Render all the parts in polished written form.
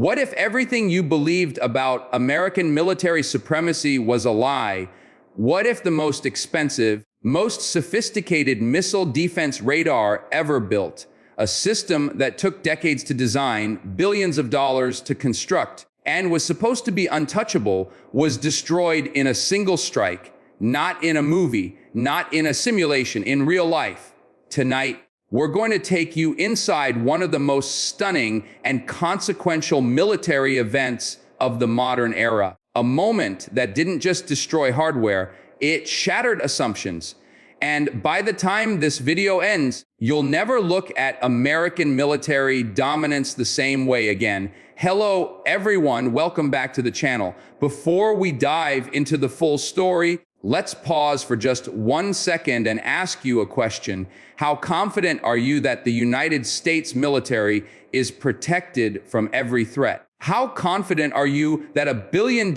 What if everything you believed about American military supremacy was a lie? What if the most expensive, most sophisticated missile defense radar ever built, a system that took decades to design, billions of dollars to construct, and was supposed to be untouchable, was destroyed in a single strike, not in a movie, not in a simulation, in real life? Tonight, we're going to take you inside one of the most stunning and consequential military events of the modern era. A moment that didn't just destroy hardware, it shattered assumptions. And by the time this video ends, you'll never look at American military dominance the same way again. Hello, everyone. Welcome back to the channel. Before we dive into the full story, let's pause for just 1 second and ask you a question. How confident are you that the United States military is protected from every threat? How confident are you that $1 billion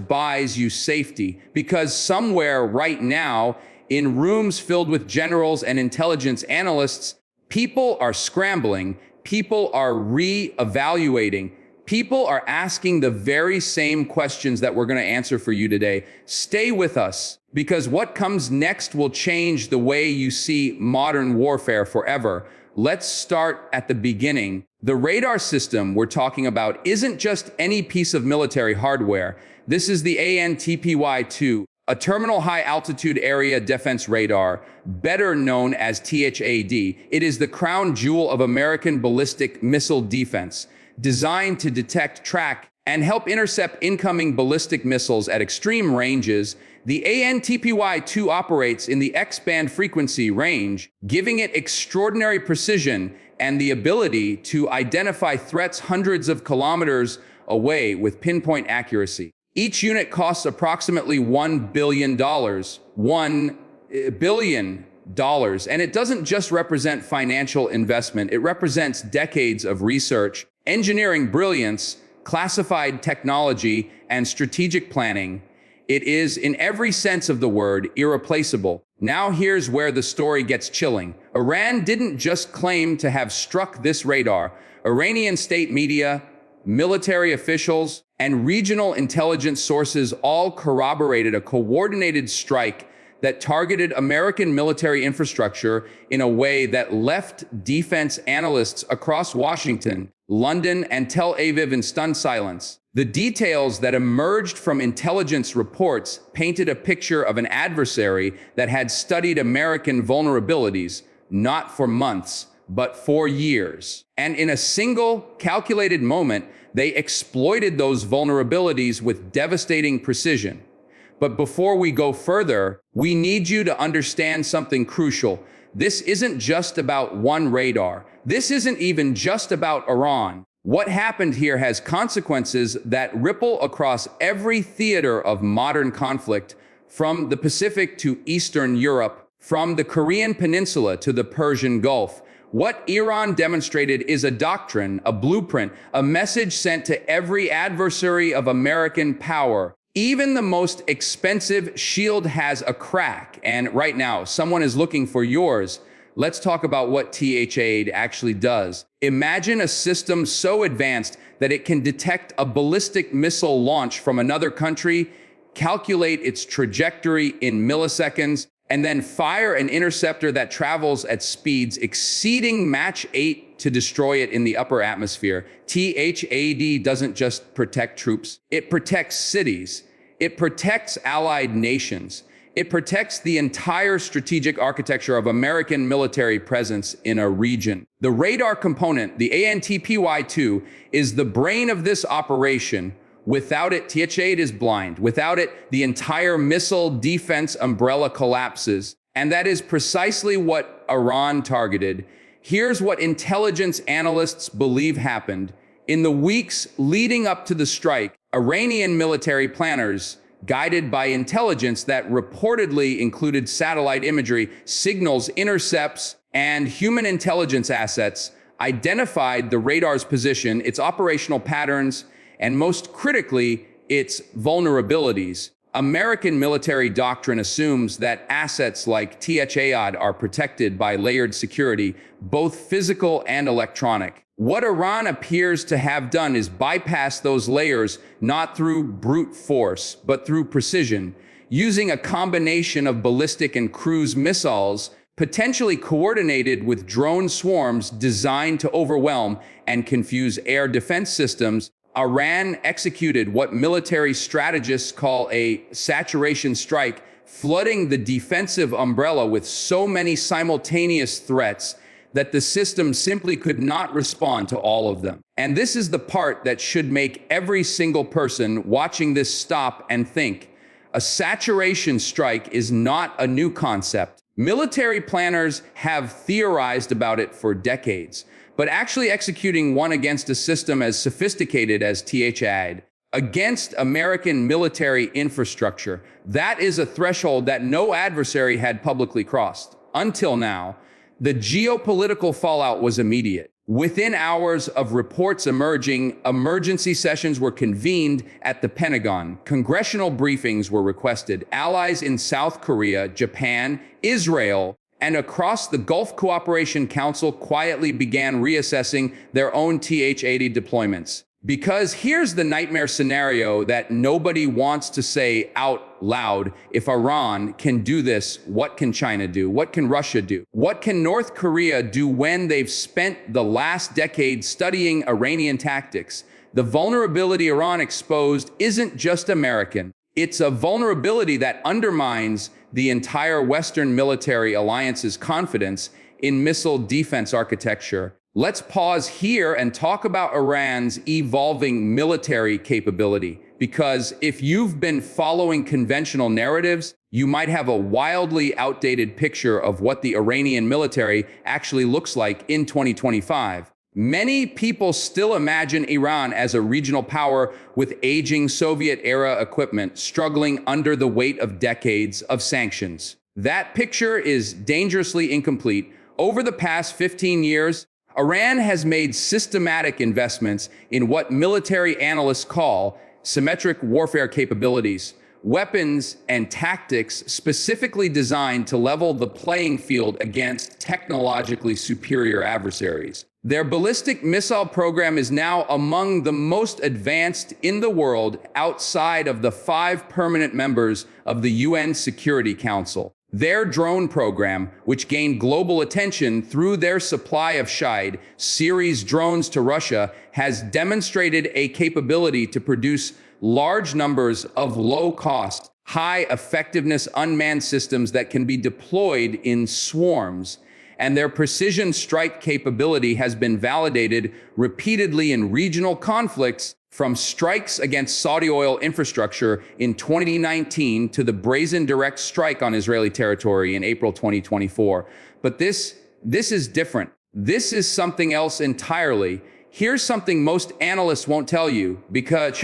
buys you safety? Because somewhere right now, in rooms filled with generals and intelligence analysts, people are scrambling, people are re-evaluating, people are asking the very same questions that we're going to answer for you today. Stay with us, because what comes next will change the way you see modern warfare forever. Let's start at the beginning. The radar system we're talking about isn't just any piece of military hardware. This is the ANTPY-2, a terminal high altitude area defense radar, better known as THAD. It is the crown jewel of American ballistic missile defense, designed to detect, track, and help intercept incoming ballistic missiles at extreme ranges. The ANTPY-2 operates in the X-band frequency range, giving it extraordinary precision and the ability to identify threats hundreds of kilometers away with pinpoint accuracy. Each unit costs approximately $1 billion. $1 billion. And it doesn't just represent financial investment, it represents decades of research, engineering brilliance, classified technology, and strategic planning. It is, in every sense of the word, irreplaceable. Now here's where the story gets chilling. Iran didn't just claim to have struck this radar. Iranian state media, military officials, and regional intelligence sources all corroborated a coordinated strike that targeted American military infrastructure in a way that left defense analysts across Washington, London, and Tel Aviv in stunned silence. The details that emerged from intelligence reports painted a picture of an adversary that had studied American vulnerabilities, not for months, but for years. And in a single, calculated moment, they exploited those vulnerabilities with devastating precision. But before we go further, we need you to understand something crucial. This isn't just about one radar. This isn't even just about Iran. What happened here has consequences that ripple across every theater of modern conflict, from the Pacific to Eastern Europe, from the Korean Peninsula to the Persian Gulf. What Iran demonstrated is a doctrine, a blueprint, a message sent to every adversary of American power. Even the most expensive shield has a crack, and right now, someone is looking for yours. Let's talk about what THAAD actually does. Imagine a system so advanced that it can detect a ballistic missile launch from another country, calculate its trajectory in milliseconds, and then fire an interceptor that travels at speeds exceeding Mach 8 to destroy it in the upper atmosphere. THAAD doesn't just protect troops, it protects cities, it protects allied nations, it protects the entire strategic architecture of American military presence in a region. The radar component, the ANTPY-2, is the brain of this operation. Without it, THAAD is blind. Without it, the entire missile defense umbrella collapses. And that is precisely what Iran targeted. Here's what intelligence analysts believe happened. In the weeks leading up to the strike, Iranian military planners, guided by intelligence that reportedly included satellite imagery, signals, intercepts, and human intelligence assets, identified the radar's position, its operational patterns, and most critically, its vulnerabilities. American military doctrine assumes that assets like THAAD are protected by layered security, both physical and electronic. What Iran appears to have done is bypass those layers not through brute force, but through precision, using a combination of ballistic and cruise missiles, potentially coordinated with drone swarms designed to overwhelm and confuse air defense systems. Iran executed what military strategists call a saturation strike, flooding the defensive umbrella with so many simultaneous threats that the system simply could not respond to all of them. And this is the part that should make every single person watching this stop and think. A saturation strike is not a new concept. Military planners have theorized about it for decades, but actually executing one against a system as sophisticated as THAAD, against American military infrastructure, that is a threshold that no adversary had publicly crossed. Until now, the geopolitical fallout was immediate. Within hours of reports emerging, emergency sessions were convened at the Pentagon. Congressional briefings were requested. Allies in South Korea, Japan, Israel, and across the Gulf Cooperation Council quietly began reassessing their own TH-80 deployments. Because here's the nightmare scenario that nobody wants to say out loud. If Iran can do this, what can China do? What can Russia do? What can North Korea do when they've spent the last decade studying Iranian tactics? The vulnerability Iran exposed isn't just American. It's a vulnerability that undermines the entire Western military alliance's confidence in missile defense architecture. Let's pause here and talk about Iran's evolving military capability, because if you've been following conventional narratives, you might have a wildly outdated picture of what the Iranian military actually looks like in 2025. Many people still imagine Iran as a regional power with aging Soviet-era equipment struggling under the weight of decades of sanctions. That picture is dangerously incomplete. Over the past 15 years, Iran has made systematic investments in what military analysts call symmetric warfare capabilities, weapons and tactics specifically designed to level the playing field against technologically superior adversaries. Their ballistic missile program is now among the most advanced in the world outside of the 5 permanent members of the UN Security Council. Their drone program, which gained global attention through their supply of Shahid series drones to Russia, has demonstrated a capability to produce large numbers of low-cost, high-effectiveness unmanned systems that can be deployed in swarms. And their precision strike capability has been validated repeatedly in regional conflicts, from strikes against Saudi oil infrastructure in 2019 to the brazen direct strike on Israeli territory in April 2024. But this is different. This is something else entirely. Here's something most analysts won't tell you because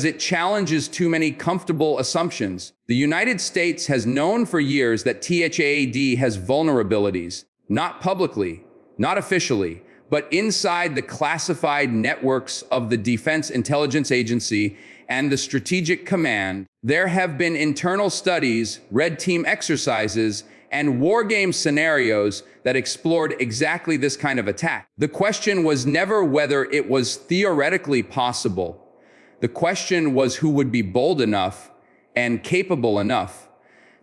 it challenges too many comfortable assumptions. The United States has known for years that THAAD has vulnerabilities, not publicly, not officially, but inside the classified networks of the Defense Intelligence Agency and the Strategic Command. There have been internal studies, red team exercises, and war game scenarios that explored exactly this kind of attack. The question was never whether it was theoretically possible. The question was who would be bold enough and capable enough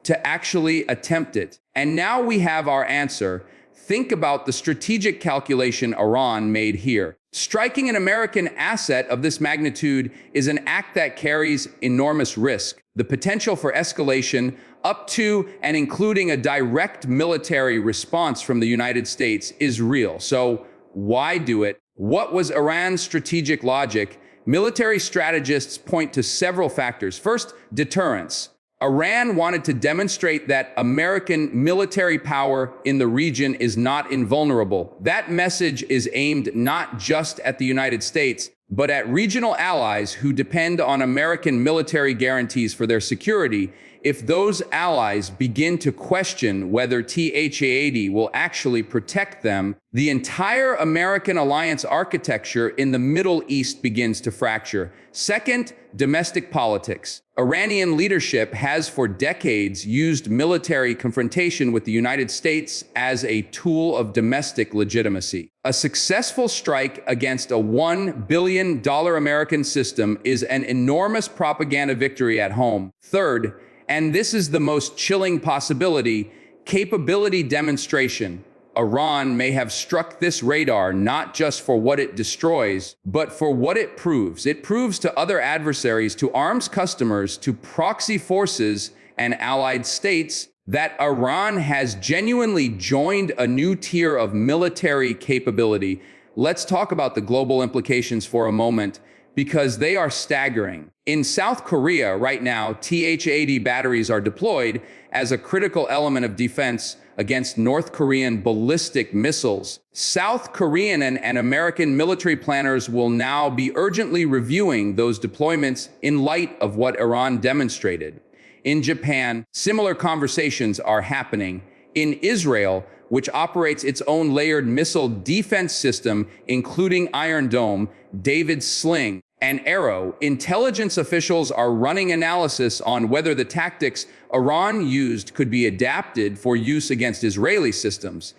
to actually attempt it. And now we have our answer. Think about the strategic calculation Iran made here. Striking an American asset of this magnitude is an act that carries enormous risk. The potential for escalation up to and including a direct military response from the United States is real. So why do it? What was Iran's strategic logic? Military strategists point to several factors. First, deterrence. Iran wanted to demonstrate that American military power in the region is not invulnerable. That message is aimed not just at the United States, but at regional allies who depend on American military guarantees for their security. If those allies begin to question whether THAAD will actually protect them, the entire American alliance architecture in the Middle East begins to fracture. Second, domestic politics. Iranian leadership has for decades used military confrontation with the United States as a tool of domestic legitimacy. A successful strike against a $1 billion American system is an enormous propaganda victory at home. Third, and this is the most chilling possibility, capability demonstration. Iran may have struck this radar not just for what it destroys, but for what it proves. It proves to other adversaries, to arms customers, to proxy forces and allied states that Iran has genuinely joined a new tier of military capability. Let's talk about the global implications for a moment, because they are staggering. In South Korea right now, TH-80 batteries are deployed as a critical element of defense against North Korean ballistic missiles. South Korean and American military planners will now be urgently reviewing those deployments in light of what Iran demonstrated. In Japan, similar conversations are happening. In Israel, which operates its own layered missile defense system, including Iron Dome, David's Sling, and Arrow, intelligence officials are running analysis on whether the tactics Iran used could be adapted for use against Israeli systems.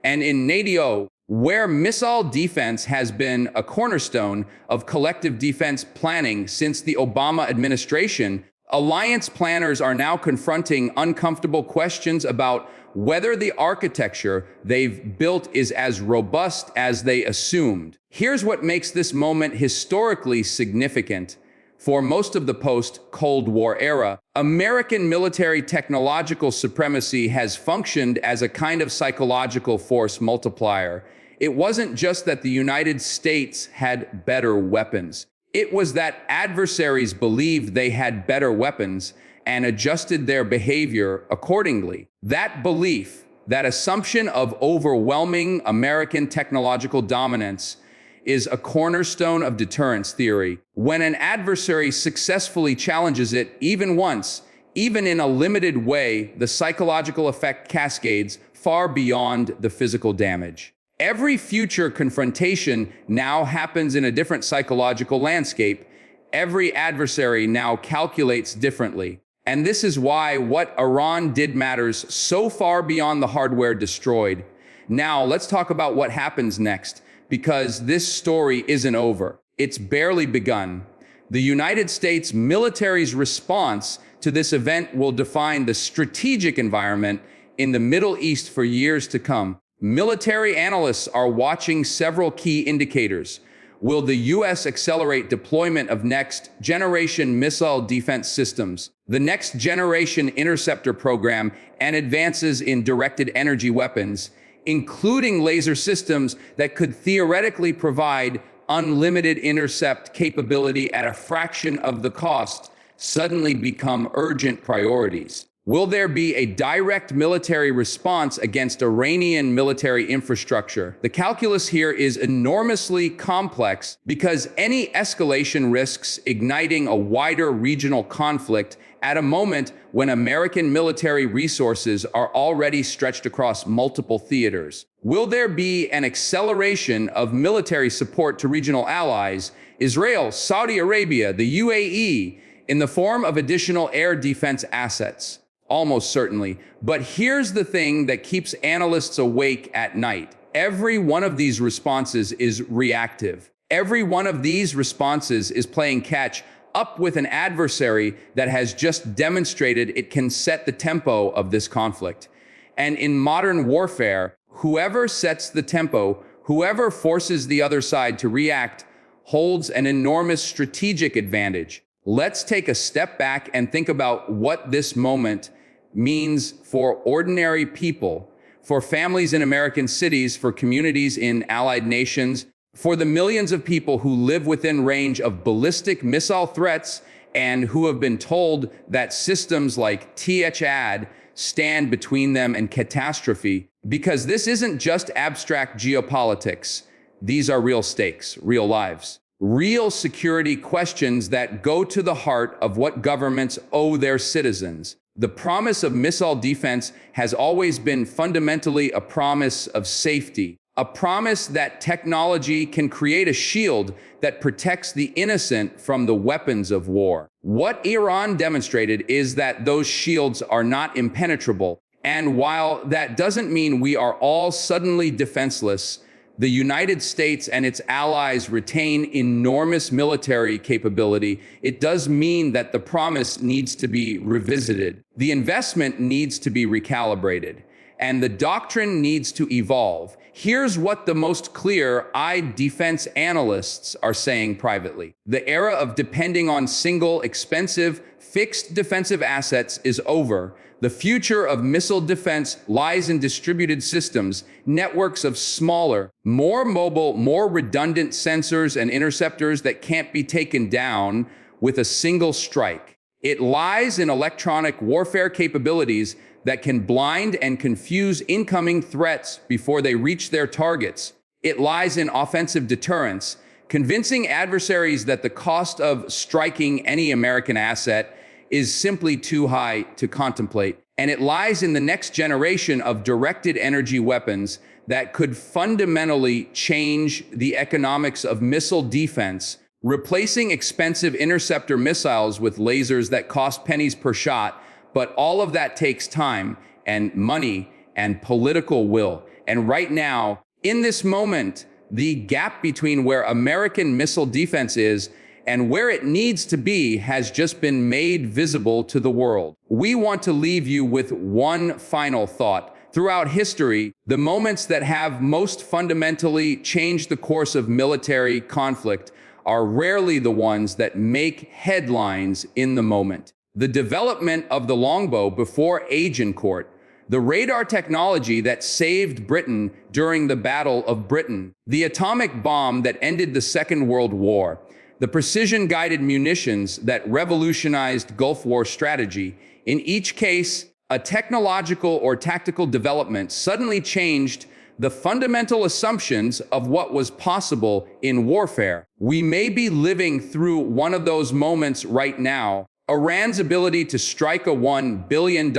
And in NATO, where missile defense has been a cornerstone of collective defense planning since the Obama administration, alliance planners are now confronting uncomfortable questions about whether the architecture they've built is as robust as they assumed. Here's what makes this moment historically significant. For most of the post-Cold War era, American military technological supremacy has functioned as a kind of psychological force multiplier. It wasn't just that the United States had better weapons. It was that adversaries believed they had better weapons and adjusted their behavior accordingly. That belief, that assumption of overwhelming American technological dominance, is a cornerstone of deterrence theory. When an adversary successfully challenges it even once, even in a limited way, the psychological effect cascades far beyond the physical damage. Every future confrontation now happens in a different psychological landscape. Every adversary now calculates differently. And this is why what Iran did matters so far beyond the hardware destroyed. Now, let's talk about what happens next, because this story isn't over. It's barely begun. The United States military's response to this event will define the strategic environment in the Middle East for years to come. Military analysts are watching several key indicators. Will the U.S. accelerate deployment of next-generation missile defense systems, the next-generation interceptor program, and advances in directed energy weapons, including laser systems that could theoretically provide unlimited intercept capability at a fraction of the cost, suddenly become urgent priorities? Will there be a direct military response against Iranian military infrastructure? The calculus here is enormously complex because any escalation risks igniting a wider regional conflict at a moment when American military resources are already stretched across multiple theaters. Will there be an acceleration of military support to regional allies, Israel, Saudi Arabia, the UAE, in the form of additional air defense assets? Almost certainly. But here's the thing that keeps analysts awake at night. Every one of these responses is reactive. Every one of these responses is playing catch up with an adversary that has just demonstrated it can set the tempo of this conflict. And in modern warfare, whoever sets the tempo, whoever forces the other side to react, holds an enormous strategic advantage. Let's take a step back and think about what this moment means for ordinary people, for families in American cities, for communities in allied nations, for the millions of people who live within range of ballistic missile threats and who have been told that systems like THAAD stand between them and catastrophe. Because this isn't just abstract geopolitics. These are real stakes, real lives, real security questions that go to the heart of what governments owe their citizens. The promise of missile defense has always been fundamentally a promise of safety, a promise that technology can create a shield that protects the innocent from the weapons of war. What Iran demonstrated is that those shields are not impenetrable. And while that doesn't mean we are all suddenly defenseless, the United States and its allies retain enormous military capability. It does mean that the promise needs to be revisited. The investment needs to be recalibrated, and the doctrine needs to evolve. Here's what the most clear-eyed defense analysts are saying privately. The era of depending on single, expensive, fixed defensive assets is over. The future of missile defense lies in distributed systems, networks of smaller, more mobile, more redundant sensors and interceptors that can't be taken down with a single strike. It lies in electronic warfare capabilities that can blind and confuse incoming threats before they reach their targets. It lies in offensive deterrence, convincing adversaries that the cost of striking any American asset is simply too high to contemplate. And it lies in the next generation of directed energy weapons that could fundamentally change the economics of missile defense, replacing expensive interceptor missiles with lasers that cost pennies per shot. But all of that takes time and money and political will. And right now, in this moment, the gap between where American missile defense is and where it needs to be has just been made visible to the world. We want to leave you with one final thought. Throughout history, the moments that have most fundamentally changed the course of military conflict are rarely the ones that make headlines in the moment. The development of the longbow before Agincourt, the radar technology that saved Britain during the Battle of Britain, the atomic bomb that ended the Second World War, the precision-guided munitions that revolutionized Gulf War strategy. In each case, a technological or tactical development suddenly changed the fundamental assumptions of what was possible in warfare. We may be living through one of those moments right now. Iran's ability to strike a $1 billion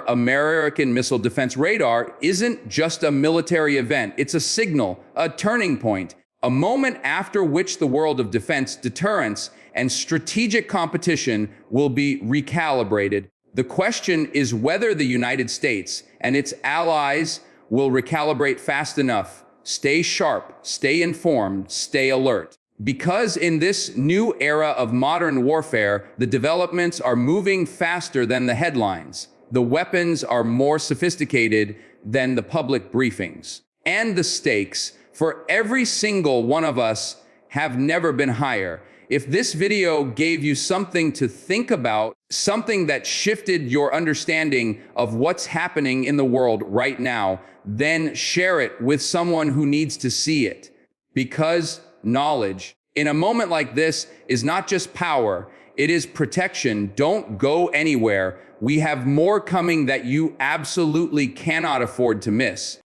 American missile defense radar isn't just a military event. It's a signal, a turning point, a moment after which the world of defense, deterrence, and strategic competition will be recalibrated. The question is whether the United States and its allies will recalibrate fast enough. Stay sharp, stay informed, stay alert. Because in this new era of modern warfare, the developments are moving faster than the headlines. The weapons are more sophisticated than the public briefings. And the stakes for every single one of us have never been higher. If this video gave you something to think about, something that shifted your understanding of what's happening in the world right now, then share it with someone who needs to see it. Because knowledge, in a moment like this, is not just power, it is protection. Don't go anywhere. We have more coming that you absolutely cannot afford to miss.